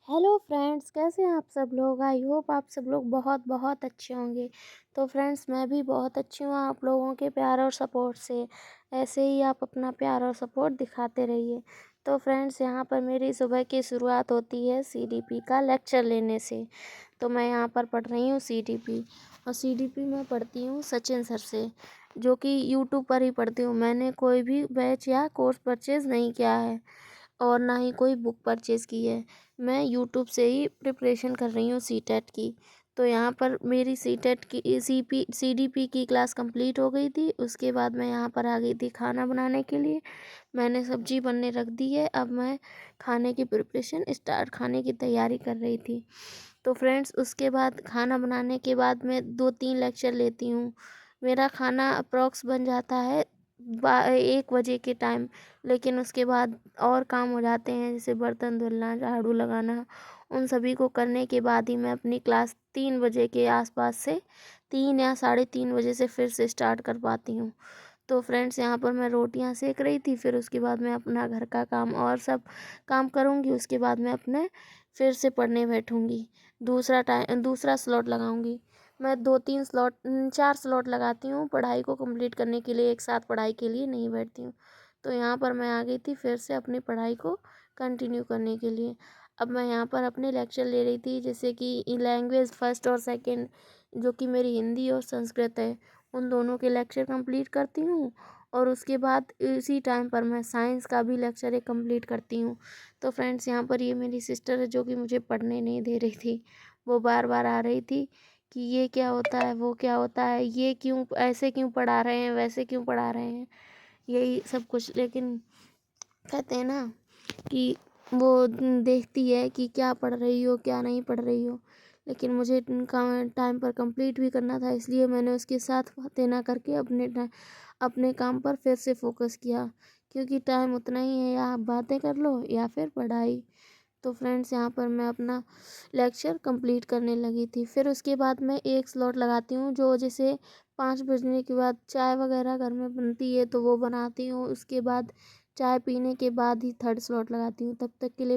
Hello friends, कैसे हैं आप सब लोग। आई होप आप सब लोग बहुत बहुत अच्छे होंगे। तो फ्रेंड्स, मैं भी बहुत अच्छी हूँ आप लोगों के प्यार और सपोर्ट से। ऐसे ही आप अपना प्यार और सपोर्ट दिखाते रहिए। तो फ्रेंड्स, यहाँ पर मेरी सुबह की शुरुआत होती है सीडीपी का लेक्चर लेने से। तो मैं यहाँ पर पढ़ रही हूँ सीडीपी, और सीडीपी में पढ़ती हूँ सचिन सर से, जो कि यूट्यूब पर ही पढ़ती हूँ। मैंने कोई भी बैच या कोर्स परचेज़ नहीं किया है, और ना ही कोई बुक परचेज़ की है। मैं यूट्यूब से ही प्रिपरेशन कर रही हूँ सीटेट की। तो यहाँ पर मेरी सीटेट की सीडीपी की क्लास कंप्लीट हो गई थी। उसके बाद मैं यहाँ पर आ गई थी खाना बनाने के लिए। मैंने सब्जी बनने रख दी है। अब मैं खाने की खाने की तैयारी कर रही थी। तो फ्रेंड्स, उसके बाद खाना बनाने के बाद मैं 2-3 लेक्चर लेती हूँ। मेरा खाना अप्रॉक्स बन जाता है 1 बजे के टाइम। लेकिन उसके बाद और काम हो जाते हैं, जैसे बर्तन धुलना, झाड़ू लगाना। उन सभी को करने के बाद ही मैं अपनी क्लास 3 बजे के आसपास से 3 या साढ़े 3 बजे से फिर से स्टार्ट कर पाती हूँ। तो फ्रेंड्स, यहाँ पर मैं रोटियाँ सेक रही थी। फिर उसके बाद मैं अपना घर का काम और सब काम करूँगी। उसके बाद मैं अपने फिर से पढ़ने बैठूँगी। दूसरा स्लॉट लगाऊँगी। मैं 4 स्लॉट लगाती हूँ पढ़ाई को कंप्लीट करने के लिए। एक साथ पढ़ाई के लिए नहीं बैठती हूँ। तो यहाँ पर मैं आ गई थी फिर से अपनी पढ़ाई को कंटिन्यू करने के लिए। अब मैं यहाँ पर अपने लेक्चर ले रही थी, जैसे कि लैंग्वेज फर्स्ट और सेकंड, जो कि मेरी हिंदी और संस्कृत है। उन दोनों के लेक्चर कंप्लीट करती हूँ, और उसके बाद इसी टाइम पर मैं साइंस का भी लेक्चर एक कंप्लीट करती हूँ। तो फ्रेंड्स, यहाँ पर ये मेरी सिस्टर है, जो कि मुझे पढ़ने नहीं दे रही थी। वो बार बार आ रही थी कि ये क्या होता है, वो क्या होता है, ये क्यों ऐसे क्यों पढ़ा रहे हैं, वैसे क्यों पढ़ा रहे हैं, यही सब कुछ। लेकिन कहते हैं ना कि वो देखती है कि क्या पढ़ रही हो, क्या नहीं पढ़ रही हो। लेकिन मुझे इनका टाइम पर कंप्लीट भी करना था, इसलिए मैंने उसके साथ बातें ना करके अपने काम पर फिर से फोकस किया। क्योंकि टाइम उतना ही है, या आप बातें कर लो या फिर पढ़ाई। तो फ्रेंड्स, यहाँ पर मैं अपना लेक्चर कंप्लीट करने लगी थी। फिर उसके बाद मैं एक स्लॉट लगाती हूँ, जो जैसे 5 बजने के बाद चाय वगैरह घर में बनती है तो वो बनाती हूँ। उसके बाद चाय पीने के बाद ही थर्ड स्लॉट लगाती हूँ। तब तक के लिए